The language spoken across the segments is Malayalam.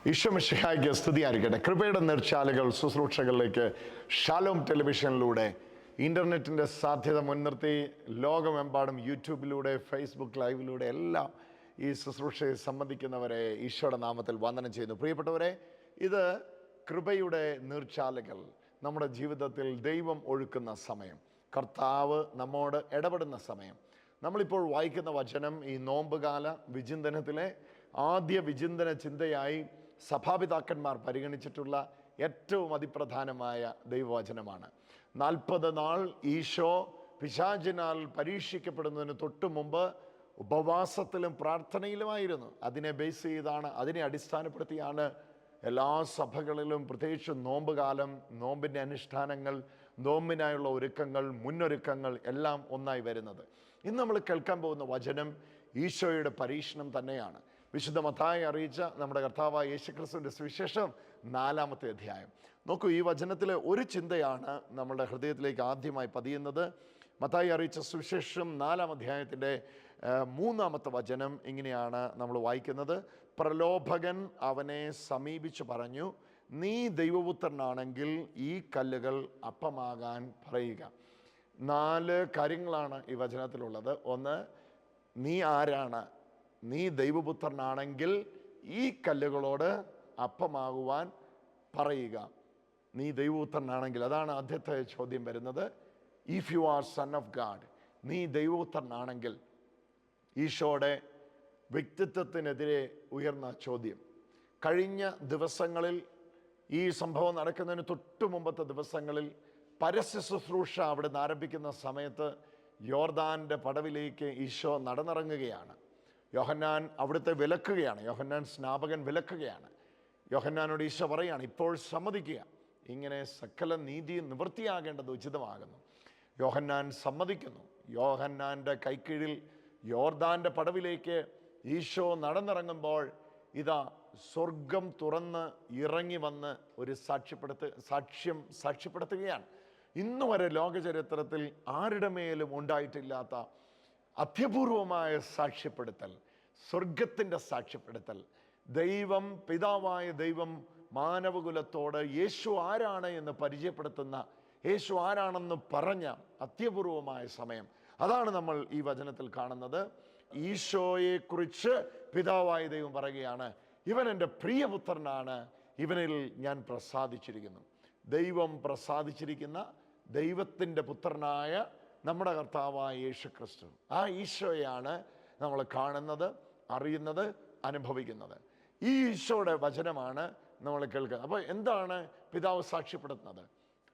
ഈശോമിശിഹായ്ക്ക് സ്തുതിയായിരിക്കട്ടെ. കൃപയുടെ നീർച്ചാലുകൾ ശുശ്രൂഷകളിലേക്ക് ഷാലോം ടെലിവിഷനിലൂടെ ഇൻ്റർനെറ്റിൻ്റെ സാധ്യത മുൻനിർത്തി ലോകമെമ്പാടും യൂട്യൂബിലൂടെ ഫേസ്ബുക്ക് ലൈവിലൂടെ എല്ലാം ഈ ശുശ്രൂഷയെ സംബന്ധിക്കുന്നവരെ ഈശോയുടെ നാമത്തിൽ വന്ദനം ചെയ്യുന്നു. പ്രിയപ്പെട്ടവരെ, ഇത് കൃപയുടെ നീർച്ചാലുകൾ. നമ്മുടെ ജീവിതത്തിൽ ദൈവം ഒഴുക്കുന്ന സമയം, കർത്താവ് നമ്മോട് ഇടപെടുന്ന സമയം. നമ്മളിപ്പോൾ വായിക്കുന്ന വചനം ഈ നോമ്പുകാല വിചിന്തനത്തിലെ ആദ്യ വിചിന്തന ചിന്തയായി സഭാപിതാക്കന്മാർ പരിഗണിച്ചിട്ടുള്ള ഏറ്റവും അതിപ്രധാനമായ ദൈവവചനമാണ്. 40 നാൾ ഈശോ പിശാചിനാൽ പരീക്ഷിക്കപ്പെടുന്നതിന് തൊട്ടു മുമ്പ് ഉപവാസത്തിലും പ്രാർത്ഥനയിലുമായിരുന്നു. അതിനെ ബേസ് ചെയ്താണ്, അതിനെ അടിസ്ഥാനപ്പെടുത്തിയാണ് എല്ലാ സഭകളിലും, പ്രത്യേകിച്ച് നോമ്പുകാലം, നോമ്പിൻ്റെ അനുഷ്ഠാനങ്ങൾ, നോമ്പിനായുള്ള ഒരുക്കങ്ങൾ, മുന്നൊരുക്കങ്ങൾ എല്ലാം ഒന്നായി വരുന്നത്. ഇന്ന് നമ്മൾ കേൾക്കാൻ പോകുന്ന വചനം ഈശോയുടെ പരീക്ഷണം തന്നെയാണ്. വിശുദ്ധ മത്തായി അറിയിച്ച നമ്മുടെ കർത്താവായ യേശുക്രിസ്തുവിൻ്റെ സുവിശേഷം 4-ാമത്തെ അധ്യായം. നോക്കൂ, ഈ വചനത്തിലെ ഒരു ചിന്തയാണ് നമ്മുടെ ഹൃദയത്തിലേക്ക് ആദ്യമായി പതിയുന്നത്. മത്തായി അറിയിച്ച സുവിശേഷം 4-ാം അധ്യായത്തിൻ്റെ 3-ാമത്തെ വചനം ഇങ്ങനെയാണ് നമ്മൾ വായിക്കുന്നത്. പ്രലോഭകൻ അവനെ സമീപിച്ച് പറഞ്ഞു, നീ ദൈവപുത്രനാണെങ്കിൽ ഈ കല്ലുകൾ അപ്പമാകാൻ പറയുക. 4 കാര്യങ്ങളാണ് ഈ വചനത്തിലുള്ളത്. ഒന്ന്, നീ ആരാണ്? നീ ദൈവപുത്രനാണെങ്കിൽ ഈ കല്ലുകളോട് അപ്പമാകുവാൻ പറയുക. നീ ദൈവപുത്രനാണെങ്കിൽ, അതാണ് ആദ്യത്തെ ചോദ്യം വരുന്നത്. If you are son of God, നീ ദൈവപുത്രനാണെങ്കിൽ. ഈശോയുടെ വ്യക്തിത്വത്തിനെതിരെ ഉയർന്ന ചോദ്യം. കഴിഞ്ഞ ദിവസങ്ങളിൽ, ഈ സംഭവം നടക്കുന്നതിന് തൊട്ടു മുമ്പത്തെ ദിവസങ്ങളിൽ, പരസ്യ ശുശ്രൂഷ അവിടെ നിന്ന് ആരംഭിക്കുന്ന സമയത്ത് യോർദാൻ്റെ പടവിലേക്ക് ഈശോ നടന്നിറങ്ങുകയാണ്. യോഹന്നാൻ അവിടുത്തെ വിലക്കുകയാണ്. യോഹന്നാൻ സ്നാപകൻ വിലക്കുകയാണ്. യോഹന്നാനോട് ഈശോ പറയുകയാണ്, ഇപ്പോൾ സമ്മതിക്കുക, ഇങ്ങനെ സകല നീതിയും നിവൃത്തിയാകേണ്ടത് ഉചിതമാകുന്നു. യോഹന്നാൻ സമ്മതിക്കുന്നു. യോഹന്നാൻ്റെ കൈക്കീഴിൽ യോർദാൻ്റെ പടവിലേക്ക് ഈശോ നടന്നിറങ്ങുമ്പോൾ ഇതാ സ്വർഗം തുറന്ന് ഇറങ്ങി വന്ന് ഒരു സാക്ഷ്യപ്പെടുത്തുകയാണ്. ഇന്നു വരെ ലോകചരിത്രത്തിൽ ആരുടെ മേലും ഉണ്ടായിട്ടില്ലാത്ത അത്യപൂർവമായ സാക്ഷ്യപ്പെടുത്തൽ, സ്വർഗത്തിൻ്റെ സാക്ഷ്യപ്പെടുത്തൽ. ദൈവം, പിതാവായ ദൈവം മാനവകുലത്തോട് യേശു ആരാണ് എന്ന് പരിചയപ്പെടുത്തുന്ന, യേശു ആരാണെന്ന് പറഞ്ഞ അത്യപൂർവമായ സമയം. അതാണ് നമ്മൾ ഈ വചനത്തിൽ കാണുന്നത്. ഈശോയെക്കുറിച്ച് പിതാവായ ദൈവം പറയുകയാണ്, ഇവൻ എൻ്റെ പ്രിയപുത്രനാണ്, ഇവനിൽ ഞാൻ പ്രസാദിച്ചിരിക്കുന്നു. ദൈവം പ്രസാദിച്ചിരിക്കുന്ന ദൈവത്തിൻ്റെ പുത്രനായ നമ്മുടെ കർത്താവായ യേശുക്രിസ്തു, ആ ഈശോയാണ് നമ്മൾ കാണുന്നത്, അറിയുന്നത്, അനുഭവിക്കുന്നത്. ഈ ഈശോയുടെ വചനമാണ് നമ്മൾ കേൾക്കുന്നത്. അപ്പോൾ എന്താണ് പിതാവ് സാക്ഷ്യപ്പെടുത്തുന്നത്?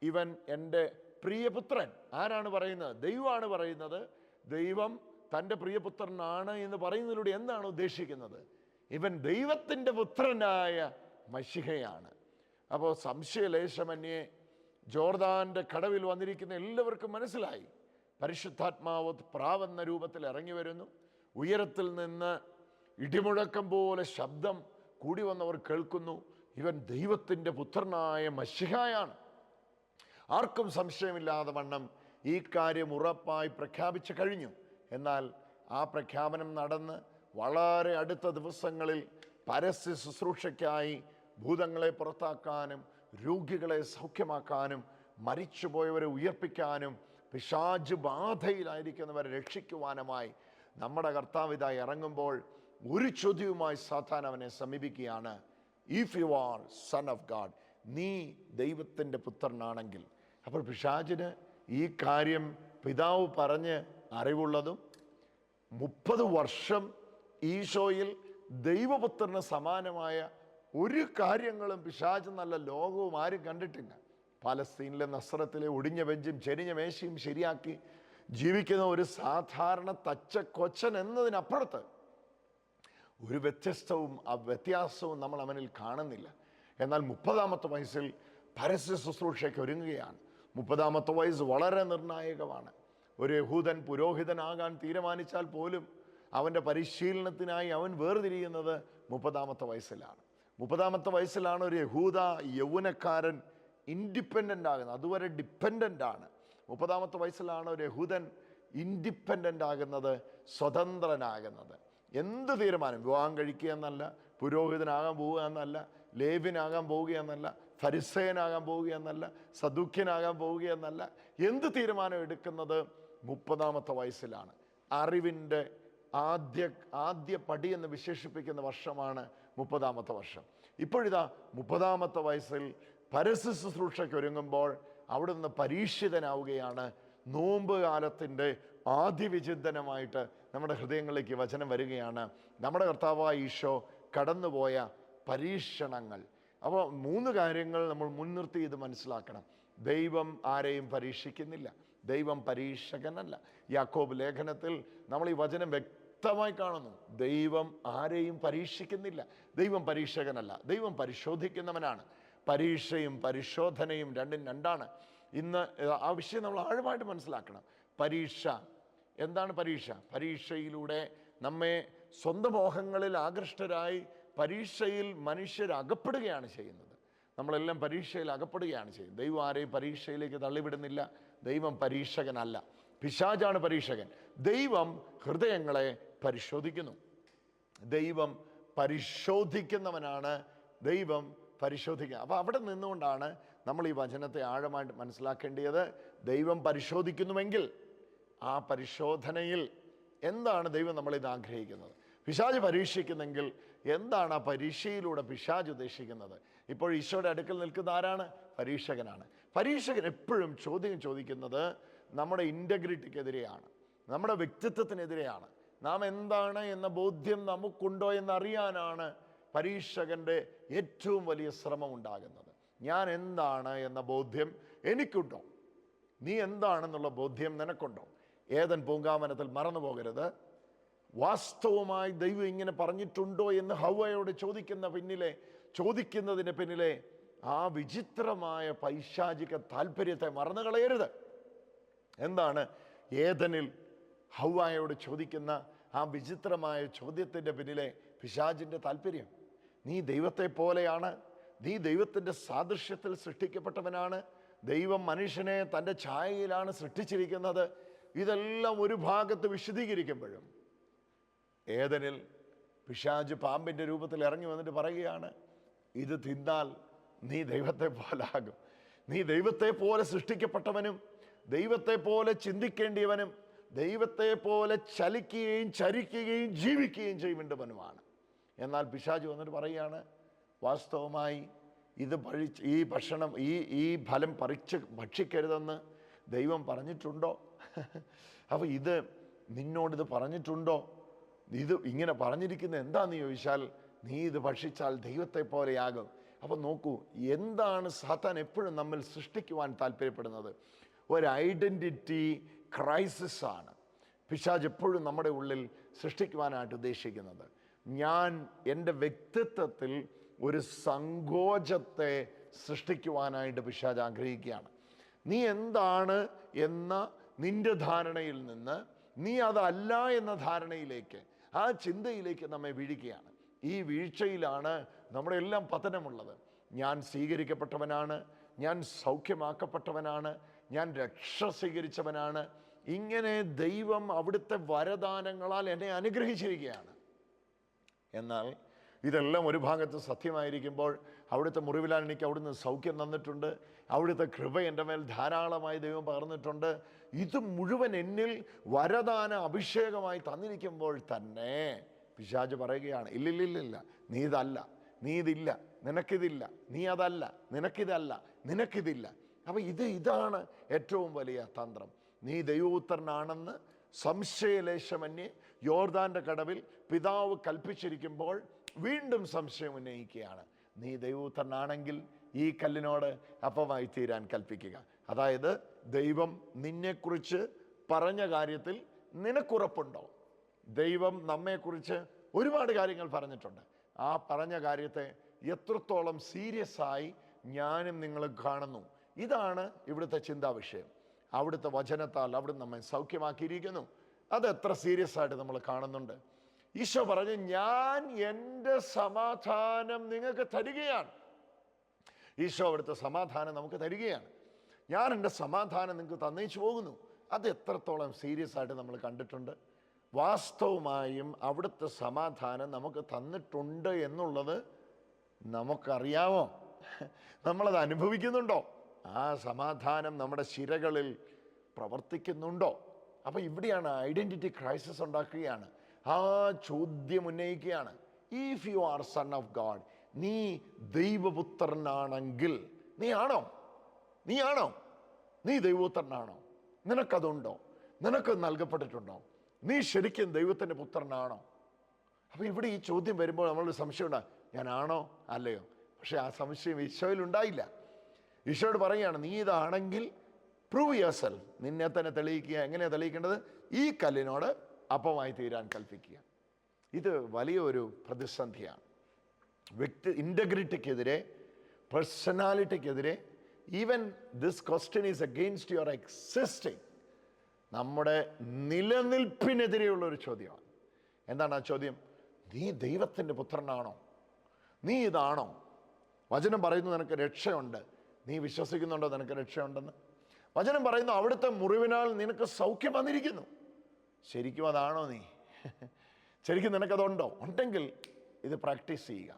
ഇവൻ എൻ്റെ പ്രിയപുത്രൻ. ആരാണ് പറയുന്നത്? ദൈവമാണ് പറയുന്നത്. ദൈവം തൻ്റെ പ്രിയപുത്രനാണ് എന്ന് പറയുന്നതിലൂടെ എന്താണ് ഉദ്ദേശിക്കുന്നത്? ഇവൻ ദൈവത്തിൻ്റെ പുത്രനായ മശിഹയാണ്. അപ്പോൾ സംശയലേശമന്യേ ജോർദാൻ്റെ കടവിൽ വന്നിരിക്കുന്ന എല്ലാവർക്കും മനസ്സിലായി, പരിശുദ്ധാത്മാവ് പ്രാവെന്ന രൂപത്തിൽ ഇറങ്ങി വരുന്നു. ഉയരത്തിൽ നിന്ന് ഇടിമുഴക്കം പോലെ ശബ്ദം കൂടി വന്നവർ കേൾക്കുന്നു, ഇവൻ ദൈവത്തിൻ്റെ പുത്രനായ മശിഹായാണ്. ആർക്കും സംശയമില്ലാതെ വണ്ണം ഈ കാര്യം ഉറപ്പായി പ്രഖ്യാപിച്ചു കഴിഞ്ഞു. എന്നാൽ ആ പ്രഖ്യാപനം നടന്ന് വളരെ അടുത്ത ദിവസങ്ങളിൽ പരസ്യ ശുശ്രൂഷയ്ക്കായി ഭൂതങ്ങളെ പുറത്താക്കാനും, രോഗികളെ സൗഖ്യമാക്കാനും, മരിച്ചുപോയവരെ ഉയർപ്പിക്കാനും, പിശാച് ബാധയിലായിരിക്കുന്നവരെ രക്ഷിക്കുവാനുമായി നമ്മുടെ കർത്താവ് ഇതായി ഇറങ്ങുമ്പോൾ ഒരു ചോദ്യവുമായി സാത്താൻ അവനെ സമീപിക്കുകയാണ്. If you are son of God, നീ ദൈവത്തിൻ്റെ പുത്രനാണെങ്കിൽ. അപ്പോൾ പിശാചിന് ഈ കാര്യം പിതാവ് പറഞ്ഞ് അറിവുള്ളതും 30 വർഷം ഈശോയിൽ ദൈവപുത്രന് സമാനമായ ഒരു കാര്യങ്ങളും പിശാച് നല്ല ലോകവും ആരും കണ്ടിട്ടില്ല. പാലസ്തീനിലെ നസ്രത്തിലെ ഒടിഞ്ഞ ബെഞ്ചും ചെരിഞ്ഞ മേശയും ശരിയാക്കി ജീവിക്കുന്ന ഒരു സാധാരണ തച്ചക്കൊച്ചൻ എന്നതിനപ്പുറത്ത് ഒരു വ്യത്യാസവും നമ്മൾ അവനിൽ കാണുന്നില്ല. എന്നാൽ 30-ാമത്തെ വയസ്സിൽ പരസ്യ ശുശ്രൂഷയ്ക്ക് ഒരുങ്ങുകയാണ്. 30-ാമത്തെ വയസ്സ് വളരെ നിർണായകമാണ്. ഒരു യഹൂദൻ പുരോഹിതനാകാൻ തീരുമാനിച്ചാൽ പോലും അവൻ്റെ പരിശീലനത്തിനായി അവൻ വേർതിരിയുന്നത് 30-ാമത്തെ വയസ്സിലാണ്. 30-ാമത്തെ വയസ്സിലാണ് ഒരു യഹൂദ യൗവനക്കാരൻ ഇൻഡിപെൻഡൻ്റ് ആകുന്നത്. അതുവരെ ഡിപ്പെൻഡൻ്റ് ആണ്. 30-ാമത്തെ വയസ്സിലാണ് ഒരു യഹൂദൻ ഇൻഡിപെൻഡൻ്റ് ആകുന്നത്, സ്വതന്ത്രനാകുന്നത്. എന്ത് തീരുമാനം, വിവാഹം കഴിക്കുക എന്നല്ല, പുരോഹിതനാകാൻ പോവുക എന്നല്ല, ലേവ്യനാകാൻ പോവുകയെന്നല്ല, ഫരിസേയനാകാൻ പോവുകയെന്നല്ല, സദൂക്യനാകാൻ പോവുകയെന്നല്ല. എന്ത് തീരുമാനം എടുക്കുന്നത് 30-ാമത്തെ വയസ്സിലാണ്. അറിവിൻ്റെ ആദ്യ പടി എന്ന് വിശേഷിപ്പിക്കുന്ന വർഷമാണ് 30-ാമത്തെ വർഷം. ഇപ്പോഴിതാ 30-ാമത്തെ വയസ്സിൽ പരസ്യ ശുശ്രൂഷയ്ക്ക് ഒരുങ്ങുമ്പോൾ അവിടുന്ന് പരീക്ഷിതനാവുകയാണ്. നോമ്പ് കാലത്തിൻ്റെ ആദ്യ വിചിന്തനമായിട്ട് നമ്മുടെ ഹൃദയങ്ങളിലേക്ക് വചനം വരികയാണ്. നമ്മുടെ കർത്താവായ ഈശോ കടന്നുപോയ പരീക്ഷണങ്ങൾ. അപ്പോൾ 3 കാര്യങ്ങൾ നമ്മൾ മുൻനിർത്തി ഇത് മനസ്സിലാക്കണം. ദൈവം ആരെയും പരീക്ഷിക്കുന്നില്ല, ദൈവം പരീക്ഷകനല്ല. യാക്കോബ് ലേഖനത്തിൽ നമ്മൾ ഈ വചനം വ്യക്തമായി കാണുന്നു. ദൈവം ആരെയും പരീക്ഷിക്കുന്നില്ല, ദൈവം പരീക്ഷകനല്ല, ദൈവം പരിശോധിക്കുന്നവനാണ്. പരീക്ഷയും പരിശോധനയും രണ്ടും രണ്ടാണ്. ഇന്ന് ആ വിഷയം നമ്മൾ ആഴമായിട്ട് മനസ്സിലാക്കണം. പരീക്ഷ എന്താണ്? പരീക്ഷയിലൂടെ നമ്മെ സ്വന്തം മോഹങ്ങളിൽ ആകൃഷ്ടരായി പരീക്ഷയിൽ മനുഷ്യർ അകപ്പെടുകയാണ് ചെയ്യുന്നത്. നമ്മളെല്ലാം പരീക്ഷയിൽ അകപ്പെടുകയാണ് ചെയ്യുന്നത്. ദൈവം ആരെയും പരീക്ഷയിലേക്ക് തള്ളിവിടുന്നില്ല. ദൈവം പരീക്ഷകനല്ല, പിശാചാണ് പരീക്ഷകൻ. ദൈവം ഹൃദയങ്ങളെ പരിശോധിക്കുന്നു. ദൈവം പരിശോധിക്കുന്നവനാണ്. ദൈവം പരിശോധിക്കുക. അപ്പോൾ അവിടെ നിന്നുകൊണ്ടാണ് നമ്മൾ ഈ വചനത്തെ ആഴമായിട്ട് മനസ്സിലാക്കേണ്ടത്. ദൈവം പരിശോധിക്കുന്നുവെങ്കിൽ ആ പരിശോധനയിൽ എന്താണ് ദൈവം നമ്മളിത് ആഗ്രഹിക്കുന്നത്? പിശാച് പരീക്ഷിക്കുന്നെങ്കിൽ എന്താണ് ആ പരീക്ഷയിലൂടെ പിശാച് ഉദ്ദേശിക്കുന്നത്? ഇപ്പോൾ ഈശോയുടെ അടുക്കൽ നിൽക്കുന്ന ആരാണ്? പരീക്ഷകനാണ്. പരീക്ഷകൻ എപ്പോഴും ചോദ്യം ചോദിക്കുന്നത് നമ്മുടെ ഇൻറ്റഗ്രിറ്റിക്കെതിരെയാണ്, നമ്മുടെ വ്യക്തിത്വത്തിനെതിരെയാണ്. നാം എന്താണ് എന്ന ബോധ്യം നമുക്കുണ്ടോ എന്നറിയാനാണ് പരീക്ഷകൻ്റെ ഏറ്റവും വലിയ ശ്രമം ഉണ്ടാകുന്നത്. ഞാൻ എന്താണ് എന്ന ബോധ്യം എനിക്കുണ്ടോ? നീ എന്താണെന്നുള്ള ബോധ്യം നിനക്കുണ്ടോ? ഏദൻ പൂങ്കാവനത്തിൽ മറന്നു പോകരുത്. വാസ്തവമായി ദൈവം ഇങ്ങനെ പറഞ്ഞിട്ടുണ്ടോ എന്ന് ഹവ്വയോട് ചോദിക്കുന്നതിന് പിന്നിലെ ആ വിചിത്രമായ പൈശാചിക താല്പര്യത്തെ മറന്നു കളയരുത്. എന്താണ് ഏദനിൽ ഹവ്വയോട് ചോദിക്കുന്ന ആ വിചിത്രമായ ചോദ്യത്തിൻ്റെ പിന്നിലെ പിശാചിൻ്റെ താല്പര്യം? നീ ദൈവത്തെ പോലെയാണ്, നീ ദൈവത്തിൻ്റെ സാദൃശ്യത്തിൽ സൃഷ്ടിക്കപ്പെട്ടവനാണ്, ദൈവം മനുഷ്യനെ തൻ്റെ ഛായയിലാണ് സൃഷ്ടിച്ചിരിക്കുന്നത്. ഇതെല്ലാം ഒരു ഭാഗത്ത് വിശദീകരിക്കുമ്പോഴും ഏദനിൽ പിശാച് പാമ്പിൻ്റെ രൂപത്തിൽ ഇറങ്ങി വന്നിട്ട് പറയുകയാണ്, ഇത് തിന്നാൽ നീ ദൈവത്തെ പോലാകും. നീ ദൈവത്തെ പോലെ സൃഷ്ടിക്കപ്പെട്ടവനും ദൈവത്തെ പോലെ ചിന്തിക്കേണ്ടിയവനും ദൈവത്തെ പോലെ ചലിക്കുകയും ചരിക്കുകയും ജീവിക്കുകയും ചെയ്യുന്നവനുമാണ്. എന്നാൽ പിശാച് വന്നിട്ട് പറയുകയാണ്, വാസ്തവമായി ഇത് ഈ ഫലം ഭക്ഷിക്കരുതെന്ന് ദൈവം പറഞ്ഞിട്ടുണ്ടോ? അപ്പോൾ ഇത് നിന്നോടിത് പറഞ്ഞിട്ടുണ്ടോ? ഇത് ഇങ്ങനെ പറഞ്ഞിരിക്കുന്നത് എന്താണെന്ന് ചോദിച്ചാൽ, നീ ഇത് ഭക്ഷിച്ചാൽ ദൈവത്തെ പോലെയാകും. അപ്പോൾ നോക്കൂ, എന്താണ് സാത്താൻ എപ്പോഴും നമ്മൾ സൃഷ്ടിക്കുവാൻ താല്പര്യപ്പെടുന്നത്? ഒരു ഐഡൻറ്റിറ്റി ക്രൈസിസ് ആണ് പിശാച് എപ്പോഴും നമ്മുടെ ഉള്ളിൽ സൃഷ്ടിക്കുവാനായിട്ട് ഉദ്ദേശിക്കുന്നത്. ഞാൻ എൻ്റെ വ്യക്തിത്വത്തിൽ ഒരു സങ്കോചത്തെ സൃഷ്ടിക്കുവാനായിട്ട് പിശാച് ആഗ്രഹിക്കുകയാണ്. നീ എന്താണ് എന്ന നിന്റെ ധാരണയിൽ നിന്ന് നീ അതല്ല എന്ന ധാരണയിലേക്ക്, ആ ചിന്തയിലേക്ക് നമ്മെ വീഴുകയാണ്. ഈ വീഴ്ചയിലാണ് നമ്മുടെ എല്ലാം പതനമുള്ളത്. ഞാൻ സ്വീകരിക്കപ്പെട്ടവനാണ്, ഞാൻ സൗഖ്യമാക്കപ്പെട്ടവനാണ്, ഞാൻ രക്ഷ സ്വീകരിച്ചവനാണ്, ഇങ്ങനെ ദൈവം അവിടുത്തെ വരദാനങ്ങളാൽ എന്നെ അനുഗ്രഹിച്ചിരിക്കുകയാണ്. എന്നാൽ ഇതെല്ലാം ഒരു ഭാഗത്ത് സത്യമായിരിക്കുമ്പോൾ, അവിടുത്തെ മുറിവിലാൽ എനിക്ക് അവിടുന്ന് സൗഖ്യം തന്നിട്ടുണ്ട്, അവിടുത്തെ കൃപ എൻ്റെ മേൽ ധാരാളമായി ദൈവം പകർന്നിട്ടുണ്ട്, ഇത് മുഴുവൻ എന്നിൽ വരദാന അഭിഷേകമായി തന്നിരിക്കുമ്പോൾ തന്നെ പിശാച് പറയുകയാണ്, ഇല്ലില്ലില്ല, നീ ഇതല്ല, നീ ഇതില്ല, നിനക്കിതില്ല, നീ അതല്ല, നിനക്കിതല്ല, നിനക്കിതില്ല. അപ്പോൾ ഇതാണ് ഏറ്റവും വലിയ തന്ത്രം. നീ ദൈവപുത്രനാണെന്ന് സംശയലേശമന്യേ യോർദാൻ്റെ കടവിൽ പിതാവ് കൽപ്പിച്ചിരിക്കുമ്പോൾ വീണ്ടും സംശയം ഉന്നയിക്കുകയാണ്. നീ ദൈവപുത്രനാണെങ്കിൽ ഈ കല്ലിനോട് അപ്പമായി തീരാൻ കൽപ്പിക്കുക. അതായത് ദൈവം നിന്നെക്കുറിച്ച് പറഞ്ഞ കാര്യത്തിൽ നിനക്കുറപ്പുണ്ടോ? ദൈവം നമ്മെക്കുറിച്ച് ഒരുപാട് കാര്യങ്ങൾ പറഞ്ഞിട്ടുണ്ട്. ആ പറഞ്ഞ കാര്യത്തെ എത്രത്തോളം സീരിയസ് ആയി ഞാനും നിങ്ങളും കാണുന്നു? ഇതാണ് ഇവിടുത്തെ ചിന്താവിഷയം. അവിടുത്തെ വചനത്താൽ അവിടുന്ന് നമ്മെ സൗഖ്യമാക്കിയിരിക്കുന്നു. അത് എത്ര സീരിയസ് ആയിട്ട് നമ്മൾ കാണുന്നുണ്ട്. ഈശോ പറഞ്ഞു, ഞാൻ എൻ്റെ സമാധാനം നിങ്ങൾക്ക് തരികയാണ്. ഈശോ അവിടുത്തെ സമാധാനം നമുക്ക് തരികയാണ്. ഞാൻ എൻ്റെ സമാധാനം നിങ്ങൾക്ക് തന്നേച്ചു പോകുന്നു. അത് എത്രത്തോളം സീരിയസ് ആയിട്ട് നമ്മൾ കണ്ടിട്ടുണ്ട്. വാസ്തവമായും അവിടുത്തെ സമാധാനം നമുക്ക് തന്നിട്ടുണ്ട് എന്നുള്ളത് നമുക്കറിയാമോ? നമ്മളത് അനുഭവിക്കുന്നുണ്ടോ? ആ സമാധാനം നമ്മുടെ ശിരകളിൽ പ്രവർത്തിക്കുന്നുണ്ടോ? അപ്പോൾ ഇവിടെയാണ് ഐഡൻറ്റിറ്റി ക്രൈസിസ് ഉണ്ടാക്കുകയാണ്. ആ ചോദ്യം ഉന്നയിക്കുകയാണ്, if you are son of God, നീ ദൈവപുത്രനാണെങ്കിൽ, നീ ആണോ? നീ ദൈവപുത്രനാണോ? നിനക്കതുണ്ടോ? നിനക്ക് നൽകപ്പെട്ടിട്ടുണ്ടോ? നീ ശരിക്കും ദൈവത്തിൻ്റെ പുത്രനാണോ? അപ്പോൾ ഇവിടെ ഈ ചോദ്യം വരുമ്പോൾ നമ്മളൊരു സംശയം ഉണ്ടാകും, ഞാനാണോ അല്ലയോ? പക്ഷെ ആ സംശയം ഈശോയിൽ ഉണ്ടായില്ല. ഈശോയോട് പറയുകയാണ്, നീ ഇതാണെങ്കിൽ പ്രൂവ് യുവർസെൽഫ്, നിന്നെ തന്നെ തെളിയിക്കുക. എങ്ങനെയാണ് തെളിയിക്കേണ്ടത്? ഈ കല്ലിനോട് അപ്പമായി തീരാൻ കൽപ്പിക്കുക. ഇത് വലിയൊരു പ്രതിസന്ധിയാണ്. ഇൻറ്റഗ്രിറ്റിക്കെതിരെ, പേഴ്സണാലിറ്റിക്കെതിരെ, even this question is against your existing, നമ്മുടെ നിലനിൽപ്പിനെതിരെയുള്ളൊരു ചോദ്യമാണ്. എന്താണ് ആ ചോദ്യം? നീ ദൈവത്തിൻ്റെ പുത്രനാണോ? നീ ഇതാണോ? വചനം പറയുന്നു നിനക്ക് രക്ഷയുണ്ട്. നീ വിശ്വസിക്കുന്നുണ്ടോ നിനക്ക് രക്ഷയുണ്ടെന്ന്? വചനം പറയുന്നു അവിടുത്തെ മുറിവിനാൽ നിനക്ക് സൗഖ്യം വന്നിരിക്കുന്നു. ശരിക്കും അതാണോ നീ? ശരിക്കും നിനക്കതുണ്ടോ? ഉണ്ടെങ്കിൽ ഇത് പ്രാക്ടീസ് ചെയ്യുക.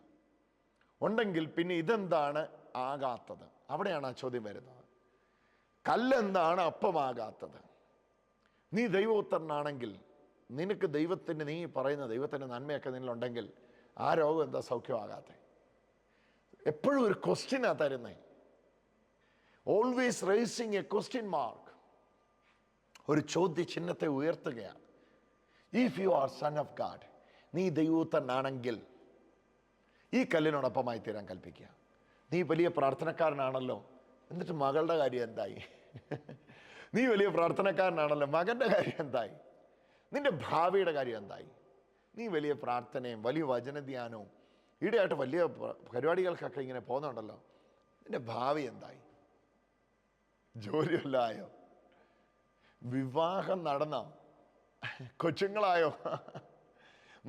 ഉണ്ടെങ്കിൽ പിന്നെ ഇതെന്താണ് ആകാത്തത്? അവിടെയാണ് ആ ചോദ്യം വരുന്നത്. കല്ലെന്താണ് അപ്പമാകാത്തത്? നീ ദൈവപുത്രനാണെങ്കിൽ, നിനക്ക് ദൈവത്തിൻ്റെ, നീ പറയുന്ന ദൈവത്തിൻ്റെ നന്മയൊക്കെ നിന്നിലുണ്ടെങ്കിൽ ആ രോഗം എന്താ സൗഖ്യമാകാത്തത്? എപ്പോഴും ഒരു ക്വസ്റ്റ്യനാ തരുന്നേ. Always raising a question mark. ഒരു ചോദ്യചിഹ്നത്തെ ഉയർത്തുകയാണ്. If you are son of God, നീ ദൈവപുത്രനാണെങ്കിൽ ഈ കല്ലിനോടൊപ്പമായി തീരാൻ കൽപ്പിക്കുക. നീ വലിയ പ്രാർത്ഥനക്കാരനാണല്ലോ, എന്നിട്ട് മകളുടെ കാര്യം എന്തായി? നീ വലിയ പ്രാർത്ഥനക്കാരനാണല്ലോ, മകൻ്റെ കാര്യം എന്തായി? നിന്റെ ഭാവിയുടെ കാര്യം എന്തായി? നീ വലിയ പ്രാർത്ഥനയും വലിയ വചനധ്യാനവും ഈടെയായിട്ട് വലിയ പരിപാടികൾക്കൊക്കെ ഇങ്ങനെ പോകുന്നുണ്ടല്ലോ, നിന്റെ ഭാവി എന്തായി? ജോലിയല്ല ആയോ? വിവാഹം നടന്നോ? കൊച്ചുങ്ങളായോ?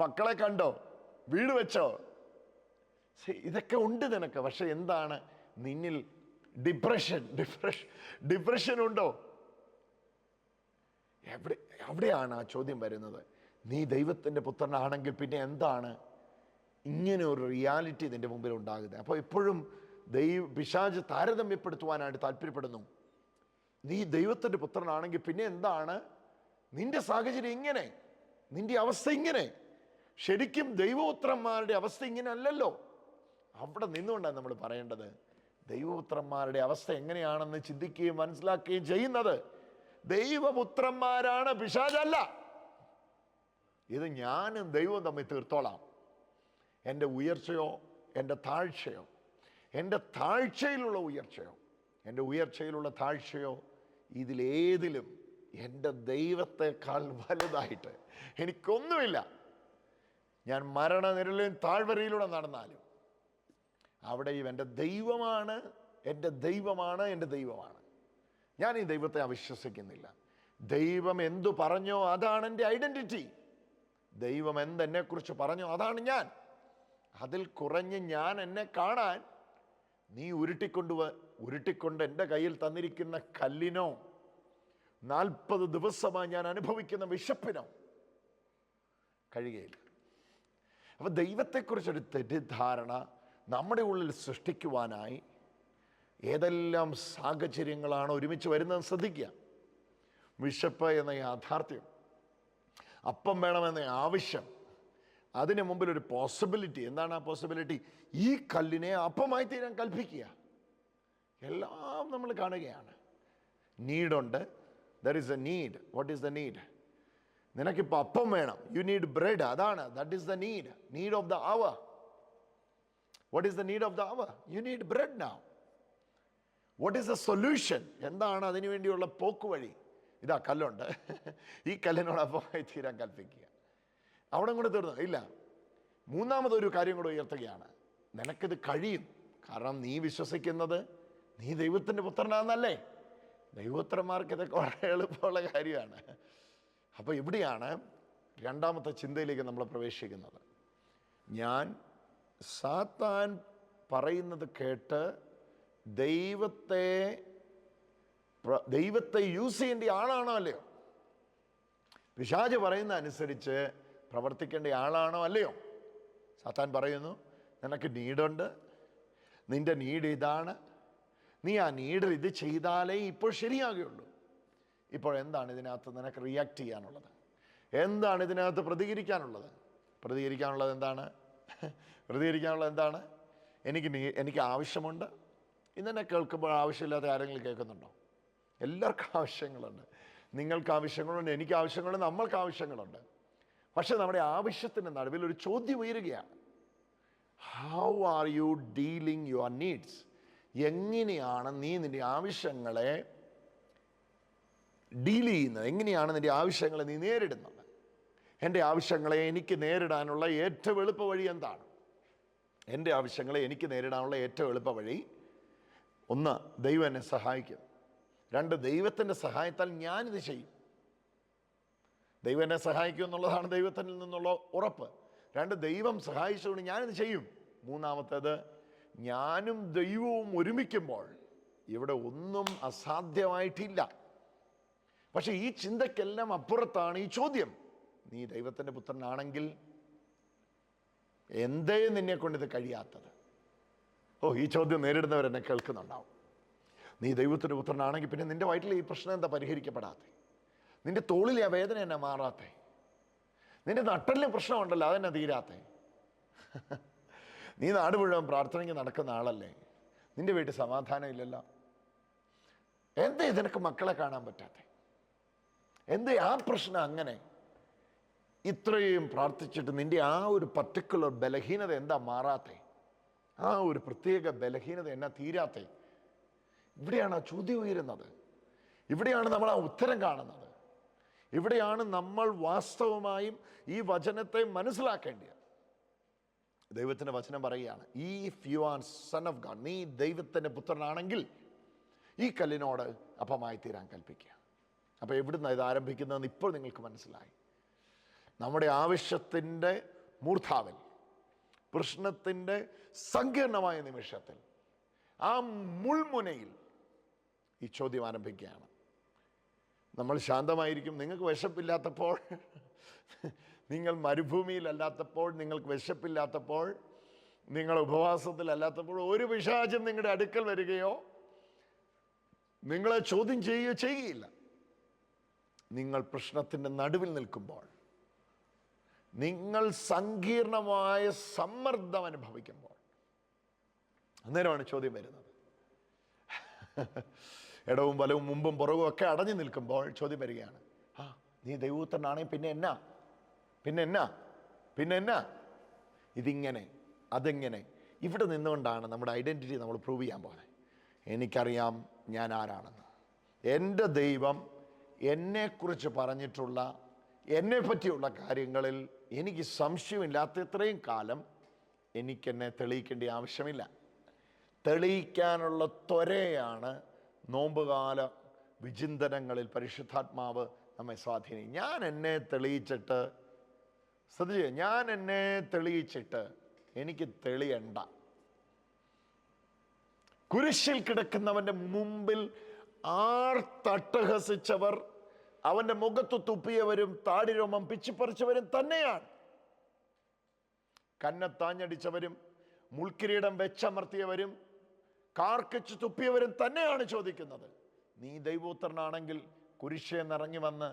മക്കളെ കണ്ടോ? വീട് വെച്ചോ? ഇതൊക്കെ ഉണ്ട് നിനക്ക്. പക്ഷെ എന്താണ് നിന്നിൽ? ഡിപ്രഷൻ ഉണ്ടോ? അവിടെയാണ് ആ ചോദ്യം വരുന്നത്. നീ ദൈവത്തിൻ്റെ പുത്രനാണെങ്കിൽ പിന്നെ എന്താണ് ഇങ്ങനെ ഒരു റിയാലിറ്റി നിന്റെ മുമ്പിൽ ഉണ്ടാകുന്നത്? അപ്പോൾ എപ്പോഴും പിശാച് താരതമ്യപ്പെടുത്തുവാനായിട്ട് താല്പര്യപ്പെടുന്നു. നീ ദൈവത്തിൻ്റെ പുത്രനാണെങ്കിൽ പിന്നെ എന്താണ് നിന്റെ സാഹചര്യം ഇങ്ങനെ, നിന്റെ അവസ്ഥ ഇങ്ങനെ? ശരിക്കും ദൈവപുത്രന്മാരുടെ അവസ്ഥ ഇങ്ങനെ അല്ലല്ലോ. അവിടെ നിന്നുകൊണ്ടാണ് നമ്മൾ പറയേണ്ടത്, ദൈവപുത്രന്മാരുടെ അവസ്ഥ എങ്ങനെയാണെന്ന് ചിന്തിക്കുകയും മനസ്സിലാക്കുകയും ചെയ്യുന്നത് ദൈവപുത്രന്മാരാണ്, പിശാചല്ല. ഇത് ഞാനും ദൈവവും തമ്മിൽ തീർത്തോളാം. എൻ്റെ ഉയർച്ചയോ എൻ്റെ താഴ്ചയോ, എൻ്റെ താഴ്ചയിലുള്ള ഉയർച്ചയോ എൻ്റെ ഉയർച്ചയിലുള്ള താഴ്ചയോ, ഇതിലേതിലും എൻ്റെ ദൈവത്തെക്കാൾ വലുതായിട്ട് എനിക്കൊന്നുമില്ല. ഞാൻ മരണനിഴലിലും താഴ്വരയിലൂടെ നടന്നാലും അവിടെയും എൻ്റെ ദൈവമാണ്, എൻ്റെ ദൈവമാണ്, എൻ്റെ ദൈവമാണ്. ഞാൻ ഈ ദൈവത്തെ അവിശ്വസിക്കുന്നില്ല. ദൈവം എന്തു പറഞ്ഞോ അതാണ് എൻ്റെ ഐഡൻറ്റിറ്റി. ദൈവം എന്തെന്നെക്കുറിച്ച് പറഞ്ഞോ അതാണ് ഞാൻ. അതിൽ കുറഞ്ഞ് ഞാൻ എന്നെ കാണാൻ നീ ഉരുട്ടിക്കൊണ്ട് എൻ്റെ കയ്യിൽ തന്നിരിക്കുന്ന കല്ലിനോ 40 ദിവസമായി ഞാൻ അനുഭവിക്കുന്ന വിശപ്പിനോ കഴിയുകയില്ല. അപ്പം ദൈവത്തെക്കുറിച്ചൊരു തെറ്റിദ്ധാരണ നമ്മുടെ ഉള്ളിൽ സൃഷ്ടിക്കുവാനായി ഏതെല്ലാം സാഹചര്യങ്ങളാണ് ഒരുമിച്ച് വരുന്നത് ശ്രദ്ധിക്കുക. വിശപ്പ് എന്ന യാഥാർത്ഥ്യം, അപ്പം വേണമെന്ന ആവശ്യം, അതിന് മുമ്പിൽ ഒരു പോസിബിലിറ്റി. എന്താണ് ആ പോസിബിലിറ്റി? ഈ കല്ലിനെ അപ്പമായി തീരാൻ കൽപ്പിക്കുക. എല്ലാം നമ്മൾ കാണുകയാണ്. നീഡുണ്ട്. There is a need. What is the need? നിനക്കിപ്പോൾ അപ്പം വേണം. You need bread. അതാണ്, that is the need of the hour. What is the need of the hour? You need bread now. What is the solution? എന്താണ് അതിനു വേണ്ടിയുള്ള പോക്കുവഴി? ഇതാ കല്ലുണ്ട്, ഈ കല്ലിനോടൊപ്പമായി തീരാൻ കൽപ്പിക്കുക. അവിടെ കൂടെ തീർന്നു ഇല്ല. മൂന്നാമതൊരു കാര്യം കൂടെ ഉയർത്തുകയാണ്. നിനക്കിത് കഴിയും. കാരണം നീ വിശ്വസിക്കുന്നത് നീ ദൈവത്തിൻ്റെ പുത്രനാണെന്നല്ലേ. ദൈവപുത്രന്മാർക്ക് ഇതൊക്കെ വളരെ എളുപ്പമുള്ള കാര്യമാണ്. അപ്പോൾ ഇവിടെയാണ് രണ്ടാമത്തെ ചിന്തയിലേക്ക് നമ്മൾ പ്രവേശിക്കുന്നത്. ഞാൻ സാത്താൻ പറയുന്നത് കേട്ട് ദൈവത്തെ യൂസ് ചെയ്യേണ്ട ആളാണോ അല്ലയോ? പിശാച് പറയുന്ന അനുസരിച്ച് പ്രവർത്തിക്കേണ്ട ആളാണോ അല്ലയോ? സാത്താൻ പറയുന്നു നിനക്ക് നീഡുണ്ട്, നിന്റെ നീഡ് ഇതാണ്, നീ ആ നീഡിൽ ഇത് ചെയ്താലേ ഇപ്പോൾ ശരിയാകുകയുള്ളൂ. ഇപ്പോൾ എന്താണ് ഇതിനകത്ത് നിനക്ക് റിയാക്ട് ചെയ്യാനുള്ളത്? എന്താണ് ഇതിനകത്ത് പ്രതികരിക്കാനുള്ളത്? പ്രതികരിക്കാനുള്ളത് എന്താണ്? എനിക്ക് ആവശ്യമുണ്ട്. ഇന്നെന്നെ കേൾക്കുമ്പോൾ ആവശ്യമില്ലാത്ത ആരെങ്കിലും കേൾക്കുന്നുണ്ടോ? എല്ലാവർക്കും ആവശ്യങ്ങളുണ്ട്. നിങ്ങൾക്ക് ആവശ്യങ്ങളുണ്ട്, എനിക്ക് ആവശ്യങ്ങളുണ്ട്, നമ്മൾക്ക് ആവശ്യങ്ങളുണ്ട്. പക്ഷെ നമ്മുടെ ആവശ്യത്തിന് നടുവിൽ ഒരു ചോദ്യം ഉയരുകയാണ്. How are you dealing your needs? എങ്ങനെയാണ് നീ നിൻ്റെ ആവശ്യങ്ങളെ ഡീൽ ചെയ്യുന്നത്? എങ്ങനെയാണ് നിൻ്റെ ആവശ്യങ്ങളെ നീ നേരിടുന്നത്? എൻ്റെ ആവശ്യങ്ങളെ എനിക്ക് നേരിടാനുള്ള ഏറ്റവും എളുപ്പ വഴി എന്താണ്? എൻ്റെ ആവശ്യങ്ങളെ എനിക്ക് നേരിടാനുള്ള ഏറ്റവും എളുപ്പ വഴി, 1, ദൈവം എന്നെ സഹായിക്കും. 2, ദൈവത്തിൻ്റെ സഹായത്താൽ ഞാനിത് ചെയ്യും. ദൈവം എന്നെ സഹായിക്കും എന്നുള്ളതാണ് ദൈവത്തിൽ നിന്നുള്ള ഉറപ്പ്. 2, ദൈവം സഹായിച്ചുകൊണ്ട് ഞാനിത് ചെയ്യും. 3, ഞാനും ദൈവവും ഒരുമിക്കുമ്പോൾ ഇവിടെ ഒന്നും അസാധ്യമായിട്ടില്ല. പക്ഷെ ഈ ചിന്തയ്ക്കെല്ലാം അപ്പുറത്താണ് ഈ ചോദ്യം. നീ ദൈവത്തിൻ്റെ പുത്രനാണെങ്കിൽ എന്തേ നിന്നെ കൊണ്ടിത് കഴിയാത്തത്? ഈ ചോദ്യം നേരിടുന്നവരെന്നെ കേൾക്കുന്നുണ്ടാവും. നീ ദൈവത്തിൻ്റെ പുത്രനാണെങ്കിൽ പിന്നെ നിന്റെ വയറ്റിൽ ഈ പ്രശ്നം എന്താ പരിഹരിക്കപ്പെടാത്തെ? നിന്റെ തോളിലെ ആ വേദന എന്നാ മാറാത്തെ? നിന്റെ നട്ടലിന് പ്രശ്നമുണ്ടല്ലോ, അതെന്നാ തീരാത്തെ? നീ നാട് മുഴുവൻ പ്രാർത്ഥനയ്ക്ക് നടക്കുന്ന ആളല്ലേ? നിന്റെ വീട്ടിൽ സമാധാനം ഇല്ലല്ലോ. എന്തേ നിനക്ക് മക്കളെ കാണാൻ പറ്റാത്തെ? എന്തേ ആ പ്രശ്നം അങ്ങനെ? ഇത്രയും പ്രാർത്ഥിച്ചിട്ട് നിന്റെ ആ ഒരു പർട്ടിക്കുലർ ബലഹീനത എന്താ മാറാത്തെ? ആ ഒരു പ്രത്യേക ബലഹീനത എന്നാ തീരാത്തെ? ഇവിടെയാണ് ആ ചോദ്യം ഉയരുന്നത്. ഇവിടെയാണ് നമ്മൾ ആ ഉത്തരം കാണുന്നത്. ഇവിടെയാണ് നമ്മൾ വാസ്തവമായും ഈ വചനത്തെ മനസ്സിലാക്കേണ്ടത്. ദൈവത്തിൻ്റെ വചനം പറയുകയാണ്, if you are son of God, നീ ദൈവത്തിൻ്റെ പുത്രനാണെങ്കിൽ ഈ കല്ലിനോട് അപ്പമായി തീരാൻ കൽപ്പിക്കുക. അപ്പോൾ എവിടുന്ന് ഇത് ആരംഭിക്കുന്നതെന്ന് ഇപ്പോൾ നിങ്ങൾക്ക് മനസ്സിലായി. നമ്മുടെ ആവശ്യത്തിൻ്റെ മൂർധാവിൽ, പ്രശ്നത്തിൻ്റെ സങ്കീർണമായ നിമിഷത്തിൽ, ആ മുൾമുനയിൽ ഈ ചോദ്യം ആരംഭിക്കുകയാണ്. നമ്മൾ ശാന്തമായിരിക്കും. നിങ്ങൾക്ക് വിശപ്പില്ലാത്തപ്പോൾ, നിങ്ങൾ മരുഭൂമിയിലല്ലാത്തപ്പോൾ, നിങ്ങൾക്ക് വിശപ്പില്ലാത്തപ്പോൾ, നിങ്ങൾ ഉപവാസത്തിലല്ലാത്തപ്പോൾ ഒരു പിശാചും നിങ്ങളുടെ അടുക്കൽ വരികയോ നിങ്ങളെ ചോദ്യം ചെയ്യുകയോ ചെയ്യുകയില്ല. നിങ്ങൾ പ്രശ്നത്തിൻ്റെ നടുവിൽ നിൽക്കുമ്പോൾ, നിങ്ങൾ സങ്കീർണമായ സമ്മർദ്ദം അനുഭവിക്കുമ്പോൾ, അന്നേരമാണ് ചോദ്യം വരുന്നത്. ഇടവും വലവും മുമ്പും പുറകും ഒക്കെ അടഞ്ഞു നിൽക്കുമ്പോൾ ചോദ്യം വരികയാണ്, നീ ദൈവപുത്രനാണെങ്കിൽ പിന്നെ എന്നാ ഇതിങ്ങനെ അതെങ്ങനെ? ഇവിടെ നിന്നുകൊണ്ടാണ് നമ്മുടെ ഐഡൻറ്റിറ്റി നമ്മൾ പ്രൂവ് ചെയ്യാൻ പോകുന്നത്. എനിക്കറിയാം ഞാൻ ആരാണെന്ന്. എൻ്റെ ദൈവം എന്നെക്കുറിച്ച് പറഞ്ഞിട്ടുള്ള, എന്നെ പറ്റിയുള്ള കാര്യങ്ങളിൽ എനിക്ക് സംശയമില്ലാത്ത ഇത്രയും കാലം എനിക്കെന്നെ തെളിയിക്കേണ്ട ആവശ്യമില്ല. തെളിയിക്കാനുള്ള ത്വരയാണ് നോമ്പുകാല വിചിന്തനങ്ങളിൽ പരിശുദ്ധാത്മാവ് നമ്മെ സ്വാധീനിക്കും. ഞാൻ എന്നെ തെളിയിച്ചിട്ട് എനിക്ക് തെളിയണ്ട. കുരിശിൽ കിടക്കുന്നവൻ്റെ മുമ്പിൽ ആർത്തട്ടഹസിച്ചവർ, അവൻ്റെ മുഖത്ത് തുപ്പിയവരും താടിരോമം പിച്ചിപ്പറിച്ചവരും തന്നെയാണ്. കന്നത്താഞ്ഞടിച്ചവരും മുൾക്കിരീടം വെച്ചമർത്തിയവരും കാർക്കിച്ച് തുപ്പിയവരും തന്നെയാണ് ചോദിക്കുന്നത്, നീ ദൈവപുത്രനാണെങ്കിൽ കുരിശേ നിറങ്ങി വന്ന്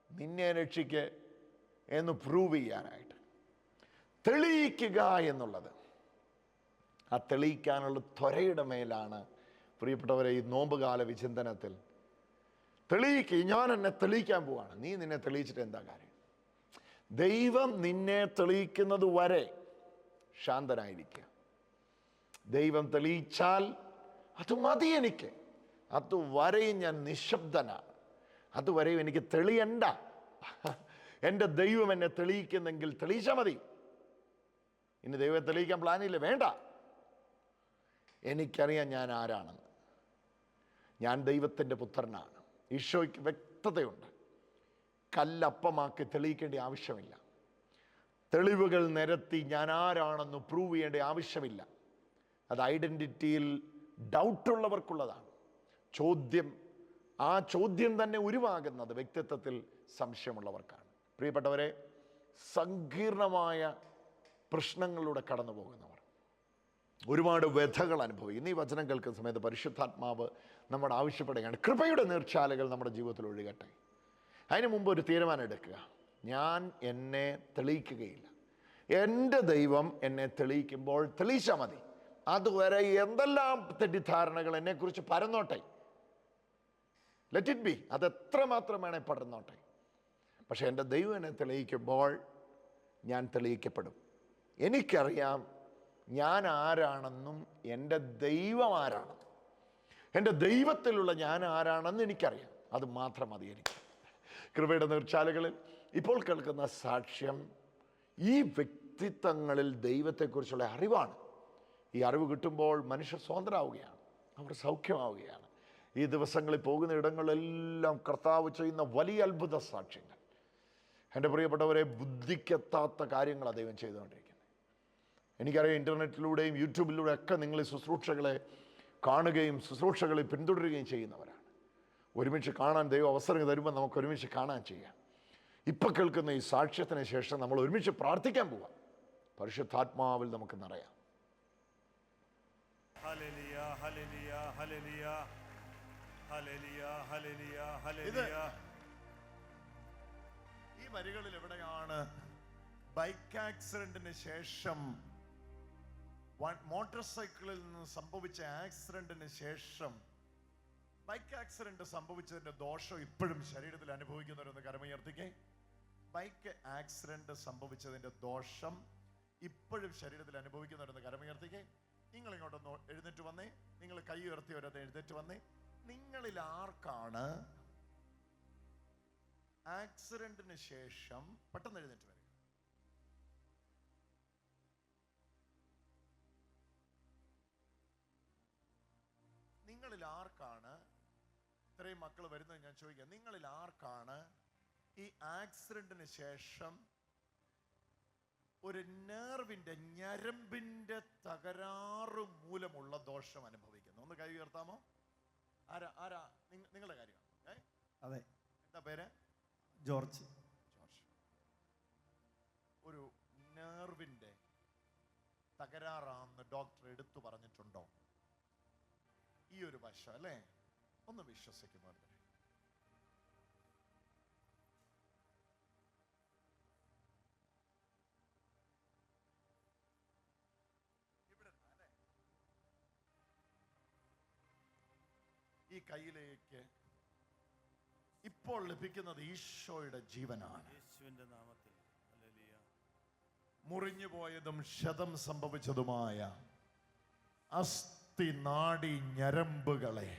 നിന്നെ രക്ഷിക്ക് എന്ന് പ്രൂവ് ചെയ്യാനായിട്ട്. തെളിയിക്കുക എന്നുള്ളത്, ആ തെളിയിക്കാനുള്ള ത്വരയുടെ മേലാണ് പ്രിയപ്പെട്ടവരെ ഈ നോമ്പുകാല വിചിന്തനത്തിൽ. തെളിയിക്കുക, ഞാൻ എന്നെ തെളിയിക്കാൻ പോവാണ്. നീ നിന്നെ തെളിയിച്ചിട്ട് എന്താ കാര്യം? ദൈവം നിന്നെ തെളിയിക്കുന്നത് വരെ ശാന്തനായിരിക്കുക. ദൈവം തെളിയിച്ചാൽ അത് മതി എനിക്ക്. അതുവരെയും ഞാൻ നിശബ്ദനാണ്. അതുവരെയും എനിക്ക് തെളിയണ്ട. എൻ്റെ ദൈവം എന്നെ തെളിയിക്കുന്നെങ്കിൽ തെളിയിച്ചാൽ മതി. ഇനി ദൈവം തെളിയിക്കാൻ പ്ലാനില്ല, വേണ്ട. എനിക്കറിയാം ഞാൻ ആരാണെന്ന്. ഞാൻ ദൈവത്തിൻ്റെ പുത്രനാണ്. ഈശോയ്ക്ക് വ്യക്തതയുണ്ട്. കല്ലപ്പമാക്കി തെളിയിക്കേണ്ട ആവശ്യമില്ല. തെളിവുകൾ നിരത്തി ഞാൻ ആരാണെന്ന് പ്രൂവ് ചെയ്യേണ്ട ആവശ്യമില്ല. അത് ഐഡൻറ്റിറ്റിയിൽ ഡൗട്ടുള്ളവർക്കുള്ളതാണ്. ആ ചോദ്യം തന്നെ ഉരുവാകുന്നത് വ്യക്തിത്വത്തിൽ സംശയമുള്ളവർക്കാണ്. പ്രിയപ്പെട്ടവരെ, സങ്കീർണമായ പ്രശ്നങ്ങളിലൂടെ കടന്നു പോകുന്നവർ, ഒരുപാട് വ്യഥകൾ അനുഭവിക്കും. ഇന്ന് ഈ വചനം കേൾക്കുന്ന സമയത്ത് പരിശുദ്ധാത്മാവ് നമ്മോട് ആവശ്യപ്പെടുകയാണ്, കൃപയുടെ നീർച്ചാലുകൾ നമ്മുടെ ജീവിതത്തിൽ ഒഴുകട്ടെ. അതിന് മുമ്പ് ഒരു തീരുമാനം എടുക്കുക. ഞാൻ എന്നെ തെളിയിക്കുകയില്ല. എൻ്റെ ദൈവം എന്നെ തെളിയിക്കുമ്പോൾ തെളിയിച്ചാൽ മതി. അതുവരെ എന്തെല്ലാം തെറ്റിദ്ധാരണകൾ എന്നെക്കുറിച്ച് പരന്നോട്ടെ, ലെറ്റ് ഇറ്റ് ബി. അതെത്രമാത്രം വേണേൽ പടർന്നോട്ടെ. പക്ഷെ എൻ്റെ ദൈവം എന്നെ തെളിയിക്കുമ്പോൾ ഞാൻ തെളിയിക്കപ്പെടും. എനിക്കറിയാം ഞാൻ ആരാണെന്നും എൻ്റെ ദൈവം ആരാണെന്നും, എൻ്റെ ദൈവത്തിലുള്ള ഞാൻ ആരാണെന്ന് എനിക്കറിയാം. അത് മാത്രം മതി എനിക്ക്. കൃപയുടെ നീർച്ചാലുകളിൽ ഇപ്പോൾ കേൾക്കുന്ന സാക്ഷ്യം ഈ വ്യക്തിത്വങ്ങളിൽ ദൈവത്തെക്കുറിച്ചുള്ള അറിവാണ്. ഈ അറിവ് കിട്ടുമ്പോൾ മനുഷ്യർ സ്വതന്ത്രരാവുകയാണ്, അവർ സൗഖ്യമാവുകയാണ്. ഈ ദിവസങ്ങളിൽ പോകുന്ന ഇടങ്ങളിലെല്ലാം കർത്താവ് ചെയ്യുന്ന വലിയ അത്ഭുത സാക്ഷ്യങ്ങൾ. എൻ്റെ പ്രിയപ്പെട്ടവരെ, ബുദ്ധിക്കെത്താത്ത കാര്യങ്ങളാണ് ദൈവം ചെയ്തുകൊണ്ടിരിക്കുന്നത്. എനിക്കറിയാം, ഇൻ്റർനെറ്റിലൂടെയും യൂട്യൂബിലൂടെ ഒക്കെ നിങ്ങൾ ഈ ശുശ്രൂഷകളെ കാണുകയും ശുശ്രൂഷകളെ പിന്തുടരുകയും ചെയ്യുന്നവരാണ്. ഒരുമിച്ച് കാണാൻ ദൈവം അവസരം തരുമ്പോൾ നമുക്ക് ഒരുമിച്ച് കാണാൻ ചെയ്യാം. ഇപ്പം കേൾക്കുന്ന ഈ സാക്ഷ്യത്തിന് ശേഷം നമ്മൾ ഒരുമിച്ച് പ്രാർത്ഥിക്കാൻ പോവാം. പരിശുദ്ധാത്മാവിൽ നമുക്ക് നിറയാം. ഹല്ലേലൂയ, ഹല്ലേലൂയ, ഹല്ലേലൂയ, ഹല്ലേലൂയ, ഹല്ലേലൂയ, ഹല്ലേലൂയ. ഈ വരികളിൽ എവിടെയാണ് ബൈക്ക് ആക്സിഡന്റിന് ശേഷം, മോട്ടോർ സൈക്കിളിൽ നിന്ന് സംഭവിച്ച ആക്സിഡന്റിന് ശേഷം, ബൈക്ക് ആക്സിഡന്റ് സംഭവിച്ചതിന്റെ ദോഷം ഇപ്പോഴും ശരീരത്തിൽ അനുഭവിക്കുന്നവരൊന്ന് കരമുയർത്തിക്കേ. ബൈക്ക് ആക്സിഡന്റ് സംഭവിച്ചതിന്റെ ദോഷം ഇപ്പോഴും ശരീരത്തിൽ അനുഭവിക്കുന്നവരൊന്ന് കരമുയർത്തിക്കേ. നിങ്ങൾ ഇങ്ങോട്ടൊന്ന് എഴുന്നേറ്റ് വന്നേ. നിങ്ങൾ കൈ ഉയർത്തിയവരൊന്ന് എഴുന്നേറ്റ് വന്നേ. നിങ്ങളിൽ ആർക്കാണ് ആക്സിഡന്റിന് ശേഷം, പെട്ടെന്ന് എഴുന്നേറ്റ് വരിക. നിങ്ങളിൽ ആർക്കാണ്, ഇത്രയും മക്കൾ വരുന്നത് ഞാൻ ചോദിക്കാം, നിങ്ങളിൽ ആർക്കാണ് ഈ ആക്സിഡന്റിന് ശേഷം ഒരു നെർവിന്റെ, ഞരമ്പിന്റെ തകരാറ് മൂലമുള്ള ദോഷം അനുഭവിക്കുന്നു? ഒന്ന് കൈ ഉയർത്താമോ? ആരാ ആരാ നിങ്ങളുടെ കാര്യമാണ്? അതെ. എന്താ പേര്? ജോർജ്. ഒരു നെർവിന്റെ തകരാറാണെന്ന് ഡോക്ടർ എടുത്തു പറഞ്ഞിട്ടുണ്ടോ? ഈ ഒരു വശം അല്ലേ? ഒന്ന് വിശ്വസിക്കുന്നു. ഈ കയ്യിലേക്ക് ഇപ്പോൾ ലഭിക്കുന്നത് ഈശോയുടെ ജീവനാണ്. യേശുവിന്റെ നാമത്തിൽ ഹല്ലേലൂയ. മുറിഞ്ഞു പോയതും ക്ഷതം സംഭവിച്ചതുമായ അസ്ഥി നാഡി ഞരമ്പുകളെ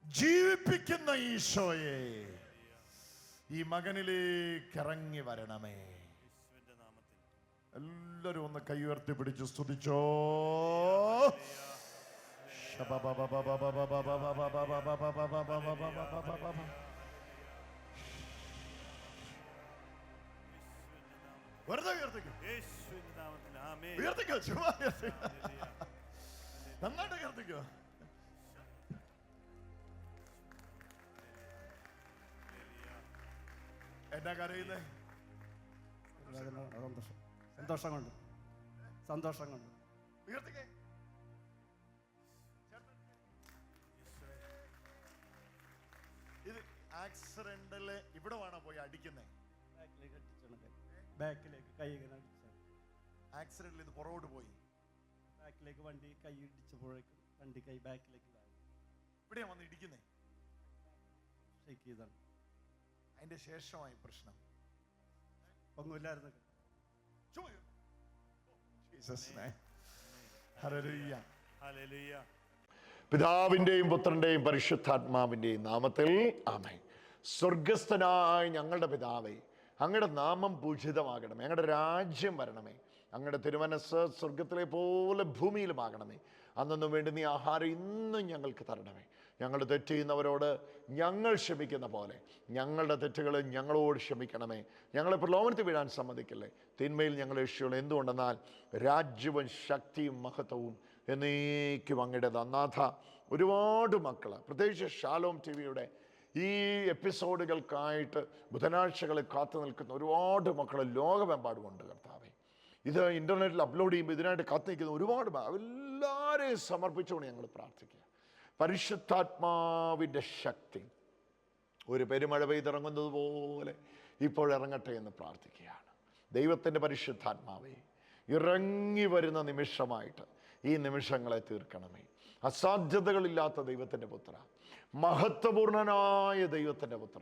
ജീവിപ്പിക്കുന്ന ഈശോയെ, ഈ മകനിലേക്ക് ഇറങ്ങി വരണമേ. യേശുവിന്റെ നാമത്തിൽ എല്ലാവരും ഒന്ന് കൈ ഉയർത്തി പിടിച്ചു സ്തുതിച്ചോ. വെറുതെ ഉയർത്തിക്കോ. യേശുവിന്റെ നാമത്തിൽ ആമേൻ. ഉയർത്തിക്കോ, ചുമ്മാ ഉയർത്തിക്കോ, നന്നായിട്ട് ഉയർത്തിക്കോ. എന്നാ കരയുന്നേ? സന്തോഷം കൊണ്ട്, സന്തോഷം കൊണ്ട്. ഉയർത്തിക്കേ. ഇത് ആക്സിഡന്റില് ഇവിടെ വേണോ പോയി അടിക്കുന്നേ? ബാക്കിലേക്ക് കൈ ഇങ്ങനെ അടിച്ചാൽ. ആക്സിഡന്റിൽ ഇത് പുറകോട്ട് പോയി, ബാക്കിലേക്ക് വണ്ടി കൈ ഇടിച്ചപ്പോഴേക്കും വണ്ടി കൈ ബാക്കിലേക്ക് ഇവിടെയാ വന്ന് ഇടിക്കുന്നേ. ഷേക്ക് ചെയ്താണ്. അതിന്റെ ശേഷമായി പ്രശ്നം. ഒന്നുമില്ലായിരുന്നു. ഹല്ലേലൂയ. പിതാവിന്റെയും പുത്രന്റെയും പരിശുദ്ധാത്മാവിന്റെയും നാമത്തിൽ ആമേൻ. സ്വർഗസ്ഥനായ ഞങ്ങളുടെ പിതാവേ, അങ്ങയുടെ നാമം പൂജിതമാകണമേ. അങ്ങയുടെ രാജ്യം വരണമേ. അങ്ങയുടെ തിരുമനസ് സ്വർഗത്തിലെ പോലെ ഭൂമിയിലുമാകണമേ. അന്നൊന്നും വേണ്ടി നീ ആഹാരം ഇന്നും ഞങ്ങൾക്ക് തരണമേ. ഞങ്ങൾ തെറ്റ് ചെയ്യുന്നവരോട് ഞങ്ങൾ ക്ഷമിക്കുന്ന പോലെ ഞങ്ങളുടെ തെറ്റുകൾ ഞങ്ങളോട് ക്ഷമിക്കണമേ. ഞങ്ങളെ പ്രലോഭനത്തിൽ വീഴാൻ സമ്മതിക്കല്ലേ. തിന്മയിൽ ഞങ്ങൾ രക്ഷിയുള്ളൂ. എന്തുകൊണ്ടെന്നാൽ രാജ്യവും ശക്തിയും മഹത്വവും എന്നേക്കും അങ്ങയുടേത്. നാഥ, ഒരുപാട് മക്കൾ, പ്രത്യേകിച്ച് ഷാലോം ടിവിയുടെ ഈ എപ്പിസോഡുകൾക്കായിട്ട് ബുധനാഴ്ചകളിൽ കാത്തു നിൽക്കുന്ന ഒരുപാട് മക്കൾ ലോകമെമ്പാടുമുണ്ട് കർത്താവേ. ഇത് ഇൻ്റർനെറ്റിൽ അപ്ലോഡ് ചെയ്യുമ്പോൾ ഇതിനായിട്ട് കാത്തിരിക്കുന്ന ഒരുപാട് എല്ലാവരെയും സമർപ്പിച്ചുകൊണ്ട് ഞങ്ങൾ പ്രാർത്ഥിക്കുക. പരിശുദ്ധാത്മാവിൻ്റെ ശക്തി ഒരു പെരുമഴ പെയ്തിറങ്ങുന്നത് പോലെ ഇപ്പോഴിറങ്ങട്ടെ എന്ന് പ്രാർത്ഥിക്കുകയാണ്. ദൈവത്തിൻ്റെ പരിശുദ്ധാത്മാവേ, ഇറങ്ങി വരുന്ന നിമിഷമായിട്ട് ഈ നിമിഷങ്ങളെ തീർക്കണമേ. അസാധ്യതകളില്ലാത്ത ദൈവത്തിൻ്റെ പുത്ര, മഹത്വപൂർണനായ ദൈവത്തിൻ്റെ പുത്ര,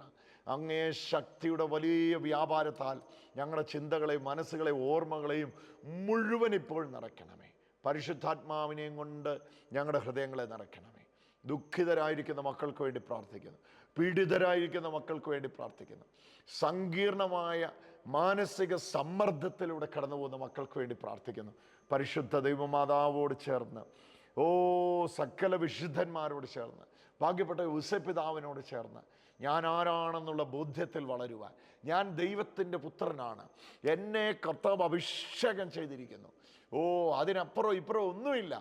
അങ്ങേ ശക്തിയുടെ വലിയ വ്യാപാരത്താൽ ഞങ്ങളുടെ ചിന്തകളെയും മനസ്സുകളെയും ഓർമ്മകളെയും മുഴുവൻ ഇപ്പോൾ നിറയ്ക്കണമേ. പരിശുദ്ധാത്മാവിനെയും കൊണ്ട് ഞങ്ങളുടെ ഹൃദയങ്ങളെ നിറയ്ക്കണമേ. ദുഃഖിതരായിരിക്കുന്ന മക്കൾക്ക് വേണ്ടി പ്രാർത്ഥിക്കുന്നു. പീഡിതരായിരിക്കുന്ന മക്കൾക്ക് വേണ്ടി പ്രാർത്ഥിക്കുന്നു. സങ്കീർണമായ മാനസിക സമ്മർദ്ദത്തിലൂടെ കടന്നു പോകുന്ന മക്കൾക്ക് വേണ്ടി പ്രാർത്ഥിക്കുന്നു. പരിശുദ്ധ ദൈവമാതാവോട് ചേർന്ന്, സകല വിശുദ്ധന്മാരോട് ചേർന്ന്, ഭാഗ്യപ്പെട്ട ഔസേപ്പിതാവിനോട് ചേർന്ന് ഞാൻ ആരാണെന്നുള്ള ബോധ്യത്തിൽ വളരുവാൻ, ഞാൻ ദൈവത്തിൻ്റെ പുത്രനാണ്, എന്നെ കർത്താവ് അഭിഷേകം ചെയ്തിരിക്കുന്നു, അതിനപ്പുറം ഇപ്പുറം ഒന്നുമില്ല,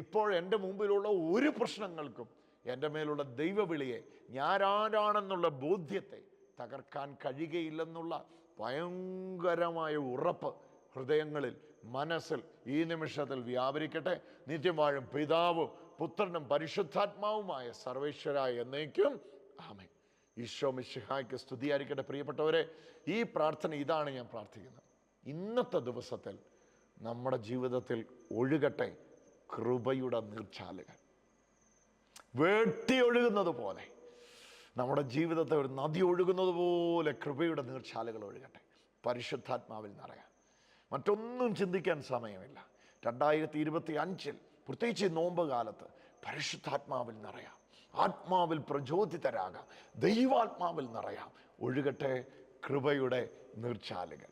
ഇപ്പോൾ എൻ്റെ മുമ്പിലുള്ള ഒരു പ്രശ്നങ്ങൾക്കും എൻ്റെ മേലുള്ള ദൈവവിളിയെ, ഞാൻ ആരാണെന്നുള്ള ബോധ്യത്തെ തകർക്കാൻ കഴിയുകയില്ലെന്നുള്ള ഭയങ്കരമായ ഉറപ്പ് ഹൃദയങ്ങളിൽ, മനസ്സിൽ ഈ നിമിഷത്തിൽ വ്യാപരിക്കട്ടെ. നിത്യം വാഴും പിതാവും പുത്രനും പരിശുദ്ധാത്മാവുമായ സർവേശ്വരായ എന്നേക്കും ആമേൻ. ഈശോ മിശിഹായ്ക്ക് സ്തുതിയായിരിക്കട്ടെ. പ്രിയപ്പെട്ടവരെ, ഈ പ്രാർത്ഥന ഇതാണ് ഞാൻ പ്രാർത്ഥിക്കുന്നത്. ഇന്നത്തെ ദിവസത്തിൽ നമ്മുടെ ജീവിതത്തിൽ ഒഴുകട്ടെ കൃപയുടെ നീർച്ചാലുകൾ. വെട്ടി ഒഴുകുന്നത് പോലെ നമ്മുടെ ജീവിതത്തെ ഒരു നദി ഒഴുകുന്നത് പോലെ കൃപയുടെ നീർച്ചാലുകൾ ഒഴുകട്ടെ. പരിശുദ്ധാത്മാവിൽ നിറയാം. മറ്റൊന്നും ചിന്തിക്കാൻ സമയമില്ല. 2025 പ്രത്യേകിച്ച് നോമ്പ് കാലത്ത് പരിശുദ്ധാത്മാവിൽ നിറയാം. ആത്മാവിൽ പ്രചോദിതരാകാം. ദൈവാത്മാവിൽ നിറയാം. ഒഴുകട്ടെ കൃപയുടെ നീർച്ചാലുകൾ.